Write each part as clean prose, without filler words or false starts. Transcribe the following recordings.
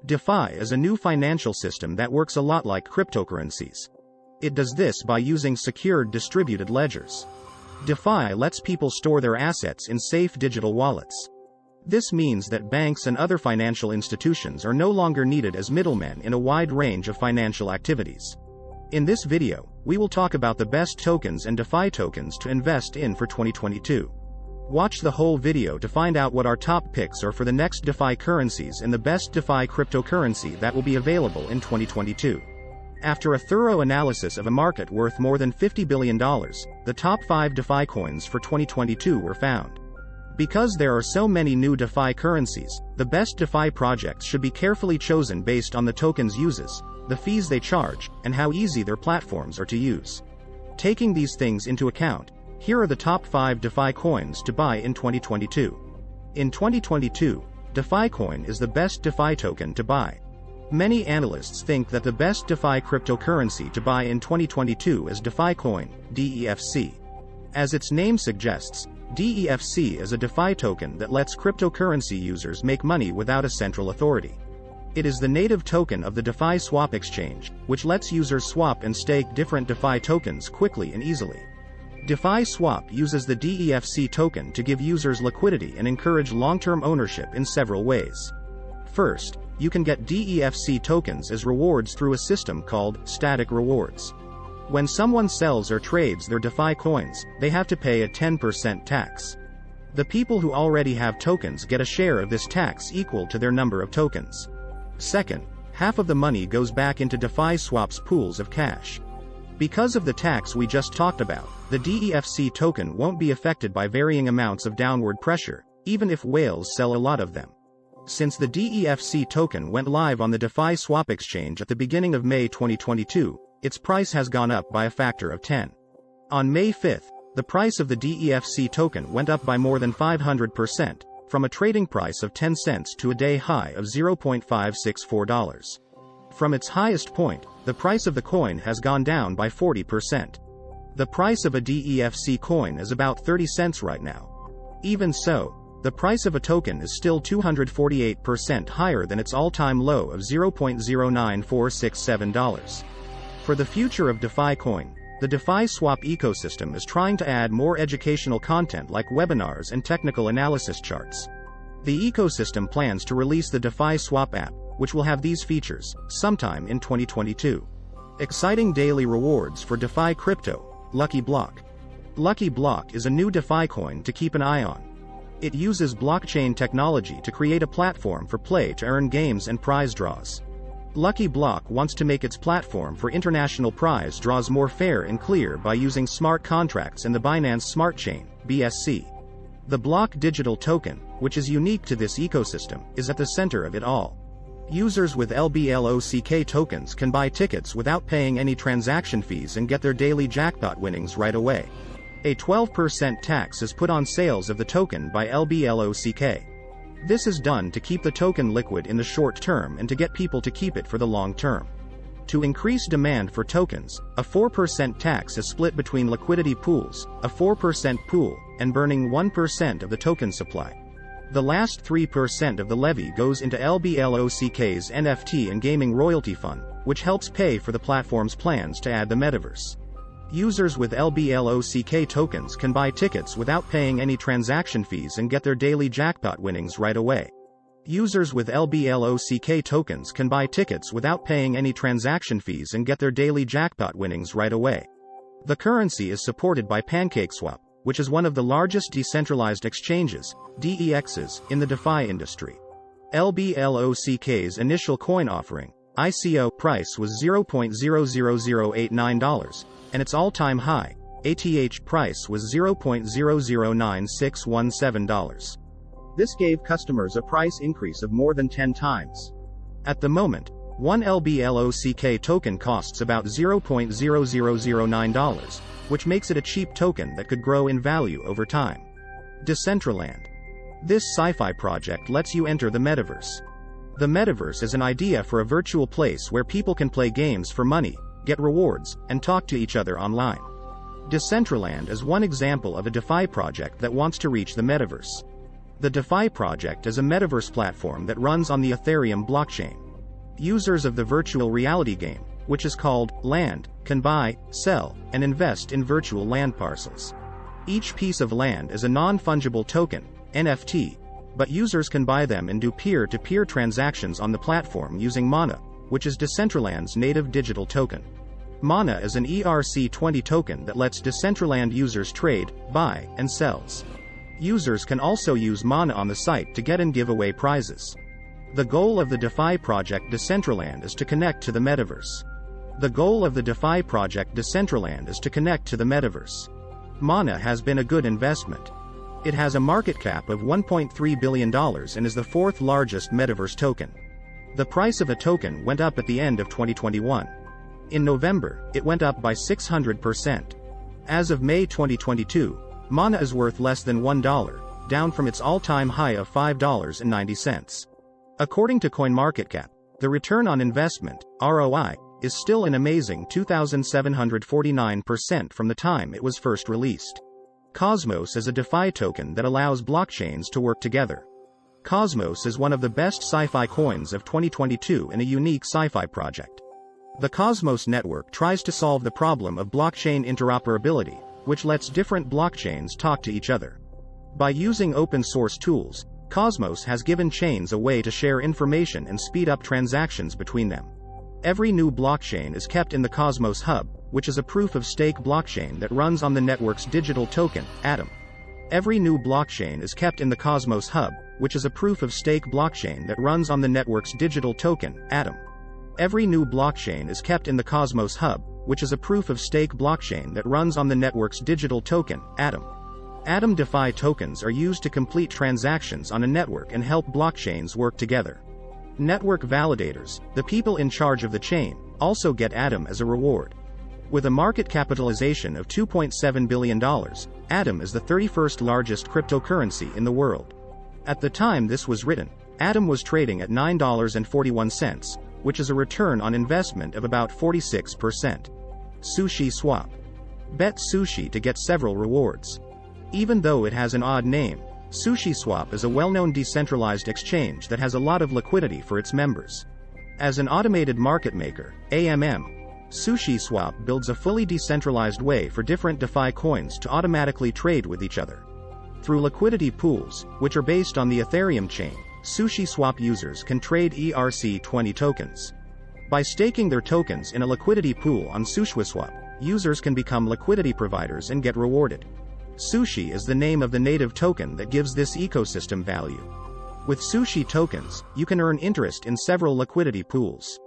DeFi is a new financial system that works a lot like cryptocurrencies. It does this by using secured distributed ledgers. DeFi lets people store their assets in safe digital wallets. This means that banks and other financial institutions are no longer needed as middlemen in a wide range of financial activities. In this video, we will talk about the best tokens and DeFi tokens to invest in for 2022. Watch the whole video to find out what our top picks are for the next DeFi currencies and the best DeFi cryptocurrency that will be available in 2022. After a thorough analysis of a market worth more than $50 billion, the top 5 DeFi coins for 2022 were found. Because there are so many new DeFi currencies, the best DeFi projects should be carefully chosen based on the token's uses, the fees they charge, and how easy their platforms are to use. Taking these things into account, here are the top 5 DeFi coins to buy in 2022. In 2022, DeFi coin is the best DeFi token to buy. Many analysts think that the best DeFi cryptocurrency to buy in 2022 is DeFi coin, DEFC. As its name suggests, DEFC is a DeFi token that lets cryptocurrency users make money without a central authority. It is the native token of the DeFi swap exchange, which lets users swap and stake different DeFi tokens quickly and easily. DeFi Swap uses the DEFC token to give users liquidity and encourage long-term ownership in several ways. First, you can get DEFC tokens as rewards through a system called static rewards. When someone sells or trades their DeFi coins, they have to pay a 10% tax. The people who already have tokens get a share of this tax equal to their number of tokens. Second, half of the money goes back into DeFi Swap's pools of cash. Because of the tax we just talked about, the DEFC token won't be affected by varying amounts of downward pressure, even if whales sell a lot of them. Since the DEFC token went live on the DeFi Swap exchange at the beginning of May 2022, its price has gone up by a factor of 10. On May 5th, the price of the DEFC token went up by more than 500%, from a trading price of 10 cents to a day high of $0.564. From its highest point, the price of the coin has gone down by 40%. The price of a DEFC coin is about 30 cents right now. Even so, the price of a token is still 248% higher than its all-time low of $0.09467. For the future of DeFi coin, the DeFi Swap ecosystem is trying to add more educational content like webinars and technical analysis charts. The ecosystem plans to release the DeFi Swap app, which will have these features, sometime in 2022. Exciting daily rewards for DeFi crypto, Lucky Block. Lucky Block is a new DeFi coin to keep an eye on. It uses blockchain technology to create a platform for play to earn games and prize draws. Lucky Block wants to make its platform for international prize draws more fair and clear by using smart contracts in the Binance Smart Chain, BSC. The Block digital token, which is unique to this ecosystem, is at the center of it all. Users with LBLOCK tokens can buy tickets without paying any transaction fees and get their daily jackpot winnings right away. A 12% tax is put on sales of the token by LBLOCK. This is done to keep the token liquid in the short term and to get people to keep it for the long term. To increase demand for tokens, a 4% tax is split between liquidity pools, a 4% pool, and burning 1% of the token supply. The last 3% of the levy goes into LBLOCK's NFT and gaming royalty fund, which helps pay for the platform's plans to add the metaverse. Users with LBLOCK tokens can buy tickets without paying any transaction fees and get their daily jackpot winnings right away. Users with LBLOCK tokens can buy tickets without paying any transaction fees and get their daily jackpot winnings right away. The currency is supported by PancakeSwap, which is one of the largest decentralized exchanges, DEXs, in the DeFi industry. LBLOCK's initial coin offering, ICO, price was $0.00089, and its all-time high, ATH, price was $0.009617. This gave customers a price increase of more than 10 times. At the moment, one LBLOCK token costs about $0.0009, which makes it a cheap token that could grow in value over time. Decentraland. This sci-fi project lets you enter the metaverse. The metaverse is an idea for a virtual place where people can play games for money, get rewards, and talk to each other online. Decentraland is one example of a DeFi project that wants to reach the metaverse. The Defi project is a metaverse platform that runs on the Ethereum blockchain. Users of the virtual reality game, which is called land, can buy, sell, and invest in virtual land parcels. Each piece of land is a non-fungible token, NFT, but users can buy them and do peer-to-peer transactions on the platform using Mana, which is Decentraland's native digital token. Mana is an ERC20 token that lets Decentraland users trade, buy, and sells. Users can also use Mana on the site to get and give away prizes. The goal of the Defi project Decentraland is to connect to the metaverse. Mana has been a good investment. It has a market cap of $1.3 billion and is the fourth largest metaverse token. The price of a token went up at the end of 2021. In November, it went up by 600%. As of May 2022, Mana is worth less than $1, down from its all-time high of $5.90. According to CoinMarketCap, the return on investment, ROI, is still an amazing 2,749% from the time it was first released. Cosmos is a DeFi token that allows blockchains to work together. Cosmos is one of the best sci-fi coins of 2022 and a unique sci-fi project. The Cosmos network tries to solve the problem of blockchain interoperability, which lets different blockchains talk to each other. By using open-source tools, Cosmos has given chains a way to share information and speed up transactions between them. Every new blockchain is kept in the Cosmos Hub, which is a proof-of-stake blockchain that runs on the network's digital token, Atom. Every new blockchain is kept in the Cosmos Hub, which is a proof-of-stake blockchain that runs on the network's digital token, Atom. Every new blockchain is kept in the Cosmos Hub, which is a proof-of-stake blockchain that runs on the network's digital token, Atom. Atom DeFi tokens are used to complete transactions on a network and help blockchains work together. Network validators, the people in charge of the chain, also get Atom as a reward. With a market capitalization of $2.7 billion, Atom is the 31st largest cryptocurrency in the world. At the time this was written, Atom was trading at $9.41, which is a return on investment of about 46%. Sushi Swap. Bet sushi to get several rewards. Even though it has an odd name, SushiSwap is a well-known decentralized exchange that has a lot of liquidity for its members. As an automated market maker, AMM, SushiSwap builds a fully decentralized way for different DeFi coins to automatically trade with each other. Through liquidity pools, which are based on the Ethereum chain, SushiSwap users can trade ERC20 tokens. By staking their tokens in a liquidity pool on SushiSwap, users can become liquidity providers and get rewarded. Sushi is the name of the native token that gives this ecosystem value. With Sushi tokens, you can earn interest in several liquidity pools.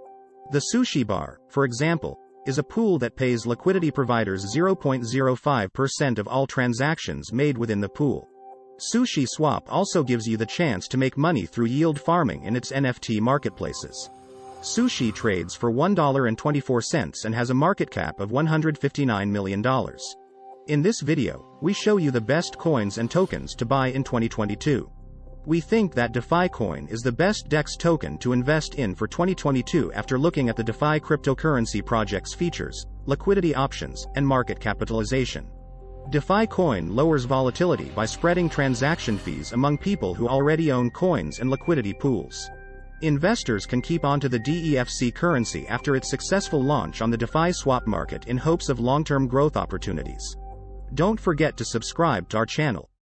The Sushi Bar, for example, is a pool that pays liquidity providers 0.05% of all transactions made within the pool. Sushi Swap also gives you the chance to make money through yield farming in its NFT marketplaces. Sushi trades for $1.24 and has a market cap of $159 million. In this video, we show you the best coins and tokens to buy in 2022. We think that DeFi Coin is the best DEX token to invest in for 2022 after looking at the DeFi cryptocurrency project's features, liquidity options, and market capitalization. DeFi Coin lowers volatility by spreading transaction fees among people who already own coins and liquidity pools. Investors can keep on to the DEFC currency after its successful launch on the DeFi swap market in hopes of long-term growth opportunities. Don't forget to subscribe to our channel.